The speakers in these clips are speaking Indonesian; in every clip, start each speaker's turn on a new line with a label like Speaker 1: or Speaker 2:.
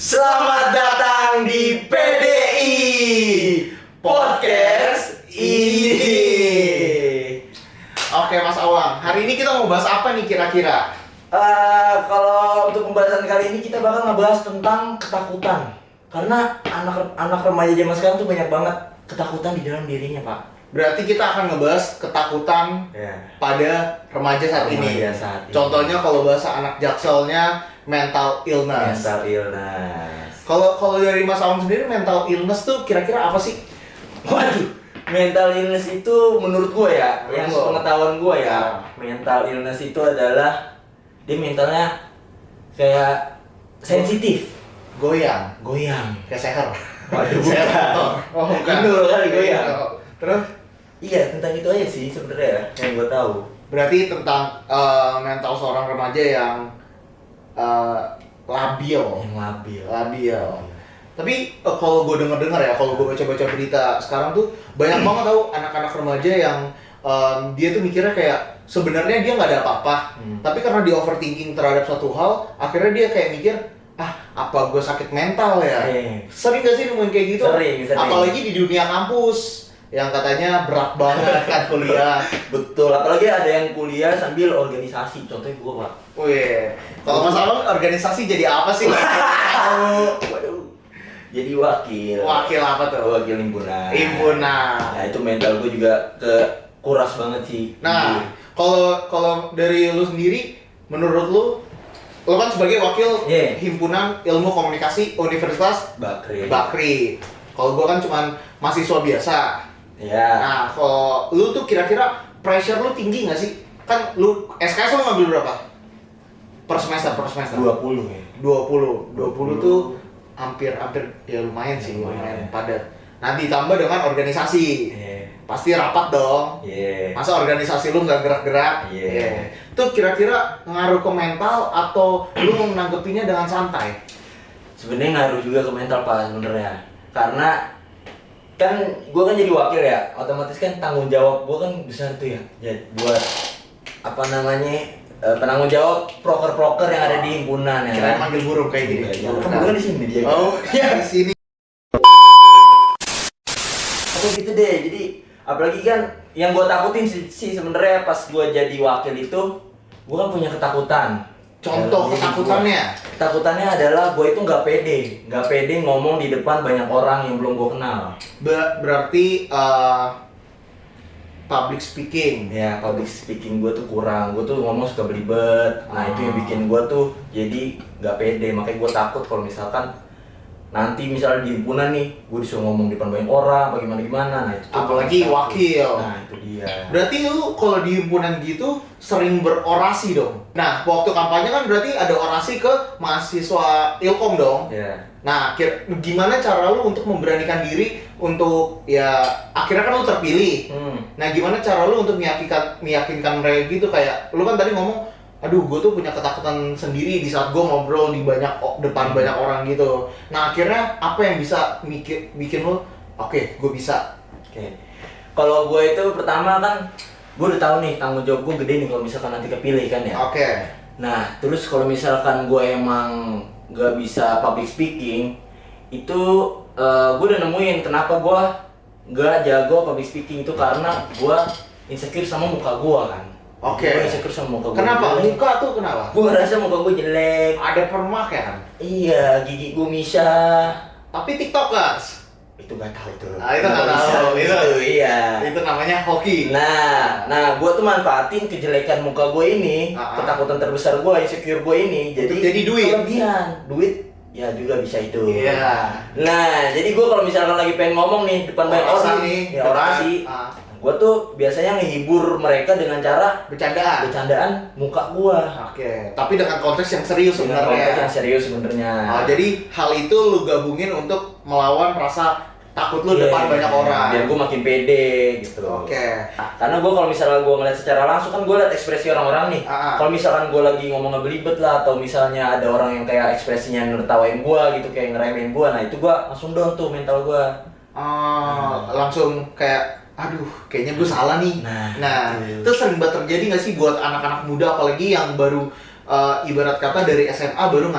Speaker 1: Selamat datang di PDI Podcast ini.
Speaker 2: Oke Mas Awang, hari ini kita mau bahas apa nih kira-kira?
Speaker 1: Kalau untuk pembahasan kali ini kita bakal ngebahas tentang ketakutan. Karena anak remaja zaman sekarang tuh banyak banget ketakutan di dalam dirinya, Pak.
Speaker 2: Berarti kita akan ngebahas ketakutan pada remaja saat ini. Contohnya kalau bahasa anak jakselnya mental illness.
Speaker 1: Mental illness.
Speaker 2: Kalau dari Mas Awang sendiri mental illness tuh kira-kira apa sih?
Speaker 1: Waduh, mental illness itu menurut gue ya, yang sepengetahuan gue ya, mental illness itu adalah dia mentalnya kayak sensitif,
Speaker 2: Goyang, kayak seher.
Speaker 1: Waduh,
Speaker 2: Seher
Speaker 1: bukan.
Speaker 2: motor. Oh, bukan.
Speaker 1: Gundul kali goyang.
Speaker 2: Terus?
Speaker 1: Iya, tentang itu aja sih sebenarnya yang gue tahu.
Speaker 2: Berarti tentang mental seorang remaja yang labil.
Speaker 1: Yang labil.
Speaker 2: Tapi kalau gue dengar ya, kalau gue baca-baca berita sekarang tuh banyak banget tahu anak-anak remaja yang dia tuh mikirnya kayak sebenarnya dia nggak ada apa-apa, tapi karena dia overthinking terhadap suatu hal, akhirnya dia kayak mikir apa gue sakit mental ya? Sering gak sih nemuin kayak gitu?
Speaker 1: Sering.
Speaker 2: Apalagi di dunia kampus yang katanya berat banget kan kuliah.
Speaker 1: Betul, apalagi ada yang kuliah sambil organisasi, contohnya gue, Pak.
Speaker 2: Wih, kalau Mas Alon organisasi jadi apa sih?
Speaker 1: Waduh. Jadi wakil.
Speaker 2: Wakil apa tuh?
Speaker 1: Wakil himpunan.
Speaker 2: Himpunan.
Speaker 1: Nah, itu mental gue juga kuras banget sih.
Speaker 2: Nah, kalau dari lu sendiri, menurut lu kan sebagai wakil himpunan ilmu komunikasi Universitas Bakri. Kalau gua kan cuman mahasiswa biasa.
Speaker 1: Ya.
Speaker 2: Nah, kalau lu tuh kira-kira pressure lu tinggi nggak sih? Kan lu SKS lu ngambil berapa? Per semester?
Speaker 1: 20 ya.
Speaker 2: 20 tuh hampir ya lumayan sih, lumayan padat. Nah, ditambah dengan organisasi. Pasti rapat dong. Masa organisasi lu nggak gerak-gerak? Itu kira-kira ngaruh ke mental atau lu menanggapinya dengan santai?
Speaker 1: Sebenarnya ngaruh juga ke mental, Pak, sebenarnya. Karena kan gue kan jadi wakil ya, otomatis kan tanggung jawab gue kan besar tuh ya. Buat penanggung jawab proker-proker yang ada di himpunan ya.
Speaker 2: Kirain manggil burung kayak gini.
Speaker 1: Bukan di sini dia.
Speaker 2: Oh, iya di sini.
Speaker 1: Oke gitu deh. Jadi apalagi kan yang gue takutin sih sebenarnya pas gue jadi wakil itu, gue kan punya ketakutan.
Speaker 2: Contoh ketakutannya?
Speaker 1: Ketakutannya adalah gue itu nggak pede ngomong di depan banyak orang yang belum gue kenal.
Speaker 2: Berarti public speaking.
Speaker 1: Ya, public speaking gue tuh kurang. Gue tuh ngomong suka belibet. Nah itu yang bikin gue tuh jadi nggak pede. Makanya gue takut kalau misalkan nanti misalnya di himpunan nih, gue disuruh ngomong di depan banyak orang, bagaimana. Nah itu
Speaker 2: apalagi wakil.
Speaker 1: Nah itu dia.
Speaker 2: Berarti lu kalau di himpunan gitu sering berorasi dong. Nah, waktu kampanye kan berarti ada orasi ke mahasiswa Ilkom dong. Nah, gimana cara lu untuk memberanikan diri untuk ya akhirnya kan lu terpilih. Nah, gimana cara lu untuk meyakinkan mereka gitu, kayak lu kan tadi ngomong, aduh, gue tuh punya ketakutan sendiri di saat gue ngobrol di depan banyak orang gitu. Nah, akhirnya apa yang bisa bikin lo, oke, gue bisa.
Speaker 1: Kalau gue itu pertama kan, gue udah tahu nih tanggung jawab gue gede nih kalau misalkan nanti kepilih kan ya. Nah, terus kalau misalkan gue emang gak bisa public speaking, itu gue udah nemuin kenapa gue gak jago public speaking itu karena gue insecure sama muka gue kan. Gue insecure sama muka gue.
Speaker 2: Kenapa? Muka tuh kenapa?
Speaker 1: Gue ngerasa muka gue jelek.
Speaker 2: Ada permak ya kan?
Speaker 1: Iya, gigi gue misah.
Speaker 2: Tapi tiktokers?
Speaker 1: Itu gak tahu itu.
Speaker 2: Itu gak tahu.
Speaker 1: Iya.
Speaker 2: Itu namanya hoki.
Speaker 1: Nah, gue tuh manfaatin kejelekan muka gue ini, ketakutan terbesar gue, insecure gue ini, jadi
Speaker 2: duit.
Speaker 1: Kelebihan, duit ya juga bisa itu.
Speaker 2: Iya.
Speaker 1: Nah, jadi gue kalau misalkan lagi pengen ngomong nih depan banyak orang nih, ya orasi. Gue tuh biasanya ngehibur mereka dengan cara bercandaan muka gue.
Speaker 2: Tapi dengan konteks yang serius sebenarnya.
Speaker 1: Konteks yang serius sebenarnya.
Speaker 2: Jadi hal itu lu gabungin untuk melawan rasa takut lu depan banyak orang.
Speaker 1: Biar gue makin pede gitu. Karena gue kalau misalnya gue ngeliat secara langsung kan gue liat ekspresi orang-orang nih. Kalau misalkan gue lagi ngomong ngebelibet lah, atau misalnya ada orang yang kayak ekspresinya nertawain gue gitu, kayak ngeremehin gue, nah itu gue langsung down tuh mental gue.
Speaker 2: Langsung kayak aduh, kayaknya gue salah nih. Nah, itu sering banget terjadi nggak sih buat anak-anak muda, apalagi yang baru ibarat kata dari SMA baru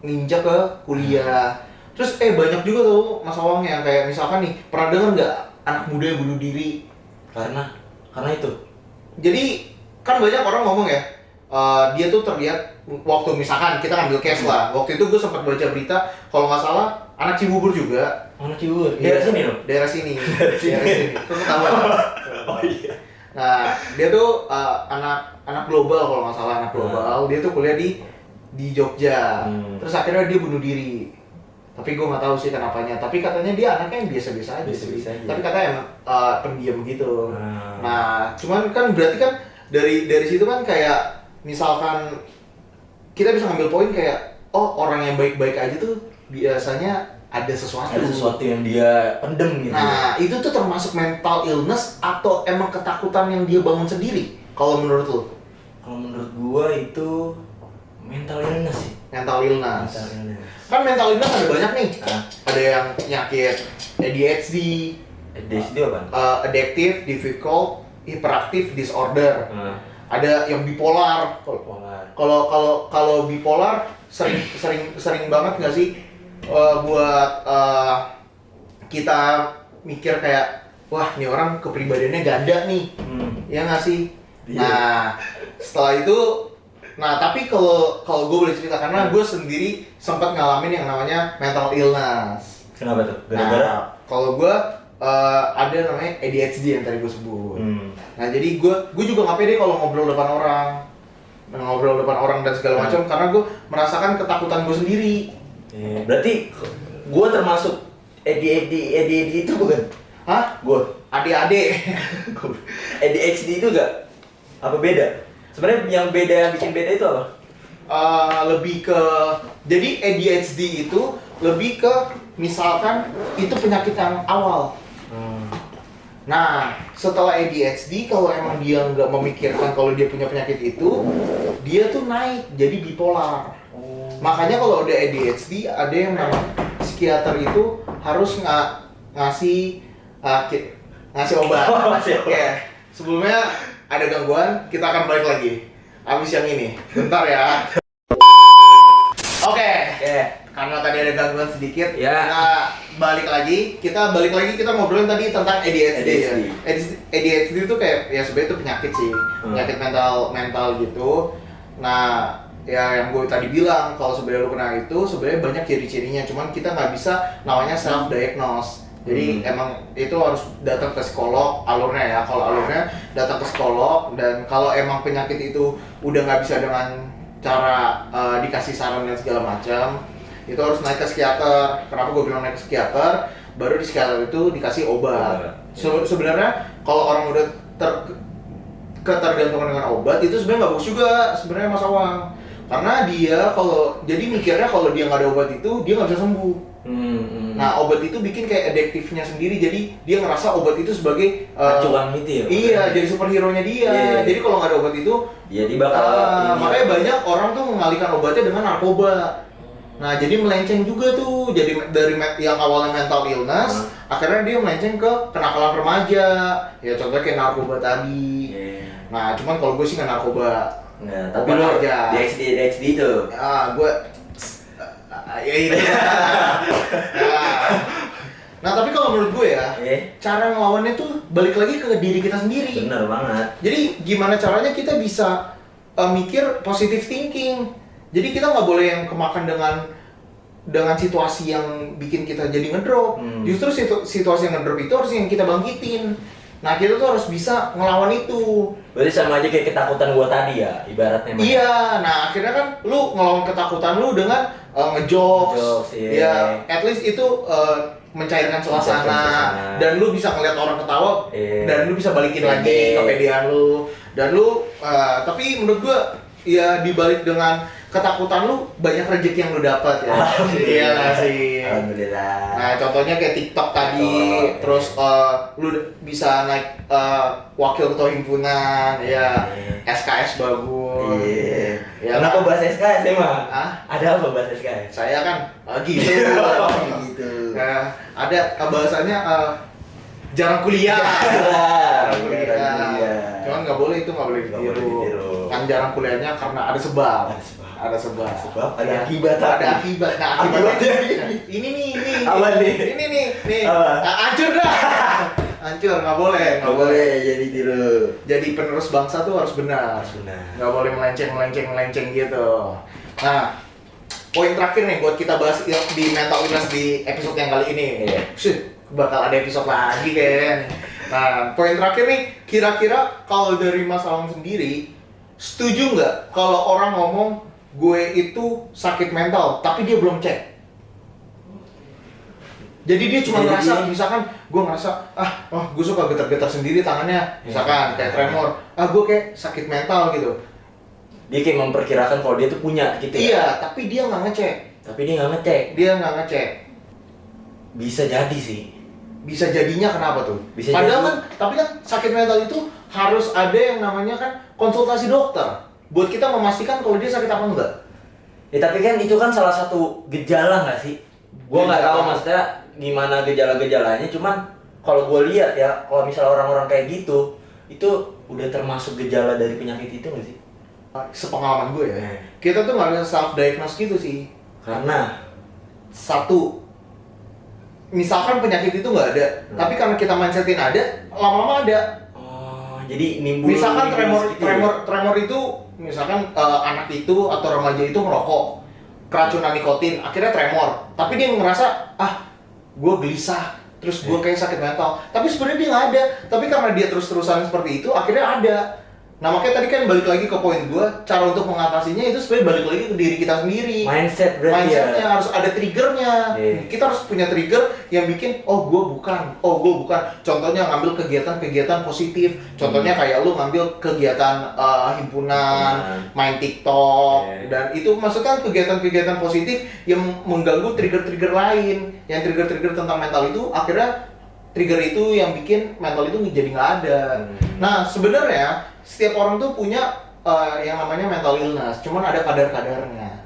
Speaker 2: ninja ke kuliah. Terus banyak juga tuh Mas Awang yang kayak misalkan nih, pernah dengar nggak anak muda yang bunuh diri?
Speaker 1: Karena itu.
Speaker 2: Jadi kan banyak orang ngomong ya, dia tuh terlihat waktu misalkan kita ngambil case lah. Waktu itu gue sempat baca berita, kalau nggak salah anak Cibubur juga.
Speaker 1: Anak Cibubur. Daerah sini loh.
Speaker 2: Daerah sini. Terus tahu.
Speaker 1: Oh iya.
Speaker 2: Nah, dia tuh anak global kalau nggak salah, anak global. Dia tuh kuliah di Jogja. Terus akhirnya dia bunuh diri. Tapi gue nggak tahu sih kenapanya. Tapi katanya dia anaknya yang biasa-biasa aja sih. Tapi katanya emang pendiam gitu. Nah, cuman kan berarti kan dari situ kan kayak misalkan kita bisa ngambil poin kayak orang yang baik-baik aja tuh biasanya ada sesuatu
Speaker 1: yang dia pendem gitu.
Speaker 2: Nah, itu tuh termasuk mental illness atau emang ketakutan yang dia bangun sendiri? Kalau menurut lo?
Speaker 1: Kalau menurut gua itu mental illness sih.
Speaker 2: Mental illness. Kan mental illness ada banyak nih. Ada yang penyakit ADHD.
Speaker 1: ADHD apa?
Speaker 2: Addictive, difficult, hyperactive disorder. Ada yang bipolar. Kalau bipolar sering banget nggak sih buat kita mikir kayak wah ini orang kepribadiannya ganda nih, ya nggak sih?
Speaker 1: Iya.
Speaker 2: Nah setelah itu, tapi kalau gue boleh cerita karena gue sendiri sempat ngalamin yang namanya mental illness.
Speaker 1: Kenapa tuh? Gara-gara?
Speaker 2: Kalau gue ada namanya ADHD yang tadi gue sebut. Nah jadi gue juga nggak pede kalau ngobrol depan orang dan segala macam karena gue merasakan ketakutan gue sendiri.
Speaker 1: Berarti gue termasuk ADHD itu bukan?
Speaker 2: Hah?
Speaker 1: Gue
Speaker 2: Adik-adik.
Speaker 1: ADHD itu enggak? Apa beda? Sebenarnya yang bikin beda itu apa?
Speaker 2: Lebih ke jadi ADHD itu lebih ke misalkan itu penyakit yang awal. Nah, setelah ADHD kalau emang dia nggak memikirkan kalau dia punya penyakit itu, dia tuh naik jadi bipolar. Makanya kalau udah ADHD ada yang namanya psikiater itu harus ngasih obat. Ya. Sebelumnya ada gangguan, kita akan balik lagi. Abis yang ini, bentar ya. Oke. Karena tadi ada gangguan sedikit, kita balik lagi kita ngobrolin tadi tentang ADHD. Ya. ADHD itu kayak ya sebenarnya itu penyakit sih, penyakit mental gitu. Nah, ya yang gue tadi bilang kalau sebenarnya lu kena itu sebenarnya banyak ciri-cirinya, cuman kita nggak bisa namanya self diagnose. Jadi emang itu harus datang ke psikolog alurnya ya. Kalau alurnya datang ke psikolog, dan kalau emang penyakit itu udah nggak bisa dengan cara dikasih saran dan segala macam, itu harus naik ke psikiater. Kenapa gue bilang naik ke psikiater? Baru di psikiater itu dikasih obat. Sebenarnya kalau orang udah ketergantungan dengan obat itu sebenarnya nggak bagus juga sebenarnya Mas Awang. Karena dia jadi mikirnya kalau dia nggak ada obat itu dia nggak bisa sembuh. Nah obat itu bikin kayak adiktifnya sendiri, jadi dia ngerasa obat itu sebagai
Speaker 1: acuan gitu ya?
Speaker 2: Iya, jadi superhero-nya dia. Jadi kalau nggak ada obat itu dia bakal makanya banyak orang tuh mengalihkan obatnya dengan narkoba. Nah jadi melenceng juga tuh, jadi dari yang awalnya mental illness akhirnya dia melenceng ke kenakalan remaja. Ya contohnya kayak narkoba tadi. Nah cuman kalau gue sih nggak narkoba.
Speaker 1: Nah, tapi lo DXD itu.
Speaker 2: Gue ya itu. Nah, tapi kalau menurut gue ya, cara ngelawannya tuh balik lagi ke diri kita sendiri.
Speaker 1: Bener banget.
Speaker 2: Jadi gimana caranya kita bisa mikir positive thinking. Jadi kita nggak boleh yang kemakan dengan situasi yang bikin kita jadi ngedrop. Justru situasi yang ngedrop itu harus yang kita bangkitin. Nah, kita tuh harus bisa ngelawan itu.
Speaker 1: Berarti sama aja kayak ketakutan gua tadi ya, ibaratnya.
Speaker 2: Iya, nah akhirnya kan lu ngelawan ketakutan lu dengan ngejokes. Ya, at least itu mencairkan suasana. Dan lu bisa ngeliat orang ketawa, dan lu bisa balikin lagi kepedean lu. Dan lu, tapi menurut gua, ya dibalik dengan ketakutan lu, banyak rezeki yang lu dapat ya. Iya nggak sih?
Speaker 1: Alhamdulillah.
Speaker 2: Nah contohnya kayak TikTok tadi, terus lu bisa naik wakil ketua himpunan, ya SKS bagus.
Speaker 1: Ya, kenapa bahas SKS emang? Ada apa bahas SKS?
Speaker 2: Saya kan gitu. Gitu. Nah, ada bahasanya jarang kuliah. Jarang kuliah. Cuman nggak boleh ditiru. Kan jarang kuliahnya karena ada sebab. ada sebab.
Speaker 1: Ada
Speaker 2: Ya,
Speaker 1: akibat.
Speaker 2: Ada akibat. Nah, akibatnya ini nih.
Speaker 1: Apa nih?
Speaker 2: Ini nih. Nah, hancur dah. Hancur, nggak boleh.
Speaker 1: Nggak boleh jadi tiru.
Speaker 2: Jadi penerus bangsa tuh harus benar. Nggak boleh melenceng gitu. Nah, poin terakhir nih buat kita bahas di mental illness di episode yang kali ini.
Speaker 1: Iya.
Speaker 2: Bakal ada episode lagi kayaknya. Nah, poin terakhir nih, kira-kira kalau dari Mas Awang sendiri, setuju nggak kalau orang ngomong gue itu sakit mental, tapi dia belum cek? Jadi dia cuma ngerasa, misalkan gue ngerasa, gue suka getar-getar sendiri tangannya, misalkan kayak tremor, gue kayak sakit mental gitu.
Speaker 1: Dia kayak memperkirakan kalau dia tuh punya gitu ya?
Speaker 2: Iya, tapi dia nggak ngecek. Dia nggak ngecek.
Speaker 1: Bisa jadi sih.
Speaker 2: Bisa jadinya kenapa tuh? Padahal kan, tapi kan sakit mental itu harus ada yang namanya kan konsultasi dokter buat kita memastikan kalau dia sakit apa enggak.
Speaker 1: Ya tapi kan itu kan salah satu gejala nggak sih? Gua nggak tahu maksudnya gimana gejala-gejalanya, cuman kalau gue lihat ya, kalau misalnya orang-orang kayak gitu, itu udah termasuk gejala dari penyakit itu nggak sih?
Speaker 2: Sepengalaman gue ya, kita tuh nggak bisa self-diagnose gitu sih.
Speaker 1: Karena
Speaker 2: satu, misalkan penyakit itu nggak ada, tapi karena kita mindsetin ada, lama-lama ada.
Speaker 1: Oh, jadi nimbul.
Speaker 2: Misalkan tremor itu, misalkan anak itu atau remaja itu merokok, keracunan nikotin, akhirnya tremor. Tapi dia ngerasa, gue gelisah, terus gue kayak sakit mental. Tapi sebenarnya dia nggak ada. Tapi karena dia terus-terusan seperti itu, akhirnya ada. Nah makanya tadi kan balik lagi ke poin gue, cara untuk mengatasinya itu sebenarnya balik lagi ke diri kita sendiri.
Speaker 1: Mindset berarti.
Speaker 2: Mindsetnya harus ada triggernya. Kita harus punya trigger yang bikin, gue bukan. Contohnya ngambil kegiatan-kegiatan positif. Contohnya kayak lu ngambil kegiatan himpunan, main TikTok, dan itu maksudnya kegiatan-kegiatan positif yang mengganggu trigger-trigger lain. Yang trigger-trigger tentang mental itu akhirnya trigger itu yang bikin mental itu jadi nggak ada. Nah sebenarnya setiap orang tuh punya yang namanya mental illness, cuman ada kadar-kadarnya.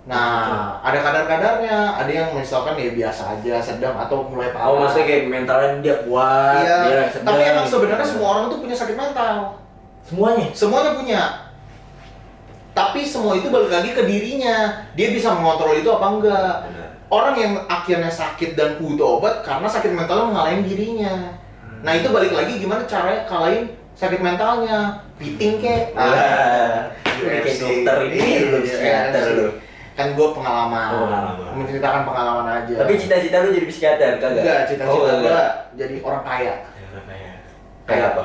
Speaker 2: Nah, ada kadar-kadarnya, ada yang misalkan ya biasa aja, sedang atau mulai parah.
Speaker 1: Oh, maksudnya kayak mentalnya dia kuat, dia sedang.
Speaker 2: Tapi emang sebenarnya semua orang tuh punya sakit mental. Semuanya punya. Tapi semua itu balik lagi ke dirinya. Dia bisa mengontrol itu apa enggak. Orang yang akhirnya sakit dan butuh obat karena sakit mentalnya mengalahin dirinya. Nah, itu balik lagi gimana caranya kalahin sakit mentalnya, piting kek.
Speaker 1: Kayak dokter ini lu psikiater lu.
Speaker 2: Kan gue pengalaman, menceritakan pengalaman aja.
Speaker 1: Tapi cita-cita lu jadi psikiater kagak?
Speaker 2: Enggak, cita-cita gue jadi orang kaya.
Speaker 1: Kayak apa?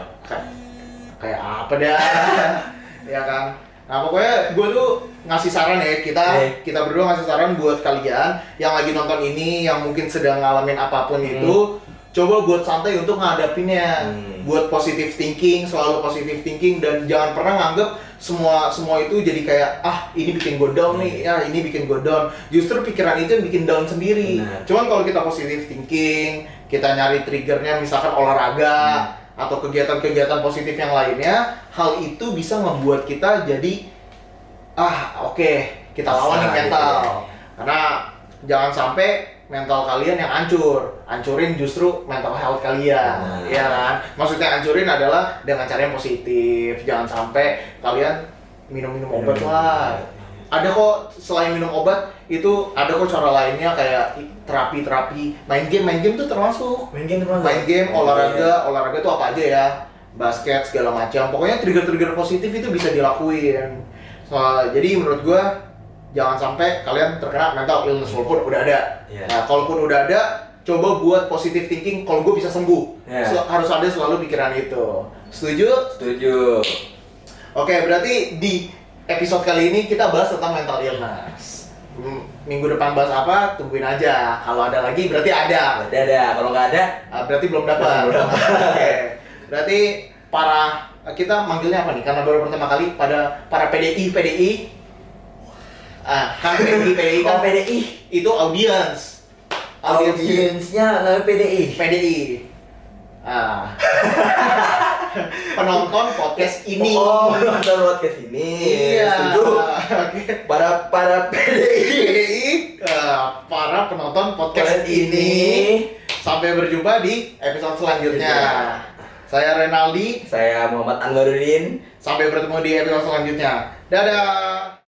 Speaker 2: Kayak apa dah? Ya kan. Nah pokoknya gue tuh ngasih saran ya, kita berdua ngasih saran buat kalian yang lagi nonton ini, yang mungkin sedang ngalamin apapun itu, coba buat santai untuk ngadapinnya. Buat positive thinking, selalu positive thinking, dan jangan pernah nganggep semua itu jadi kayak ini bikin gue down nih, ini bikin gue down. Justru pikiran itu yang bikin down sendiri. Cuman kalau kita positive thinking, kita nyari triggernya misalkan olahraga atau kegiatan-kegiatan positif yang lainnya, hal itu bisa membuat kita jadi kita lawan nih mental. Karena jangan sampai mental kalian yang hancurin justru mental health kalian, ya kan? Maksudnya hancurin adalah dengan cara yang positif. Jangan sampai kalian minum obat lah. Ada kok selain minum obat itu ada kok cara lainnya kayak terapi, main game tuh termasuk. Main game, olahraga tuh apa aja ya? Basket segala macam. Pokoknya trigger positif itu bisa dilakuin. Jadi menurut gua jangan sampai kalian terkena mental illness walaupun udah ada. Nah, kalaupun udah ada, coba buat positive thinking. Kalau gue bisa sembuh, harus ada selalu pikiran itu. Setuju?
Speaker 1: Setuju.
Speaker 2: Oke, berarti di episode kali ini kita bahas tentang mental illness. Minggu depan bahas apa? Tungguin aja. Kalau ada lagi berarti ada.
Speaker 1: Kalau nggak ada,
Speaker 2: berarti belum dapat. Oke. Berarti kita manggilnya apa nih? Karena baru pertama kali para PDI. Kan PDI kan
Speaker 1: PDI
Speaker 2: itu audience.
Speaker 1: Audiensnya nggak PDI.
Speaker 2: Penonton podcast ini.
Speaker 1: Penonton podcast ini.
Speaker 2: Iya.
Speaker 1: Setuju. Para PDI.
Speaker 2: Para penonton podcast ini. Sampai berjumpa di episode selanjutnya. Saya Renaldi.
Speaker 1: Saya Muhammad Anwarudin.
Speaker 2: Sampai bertemu di episode selanjutnya. Dadah.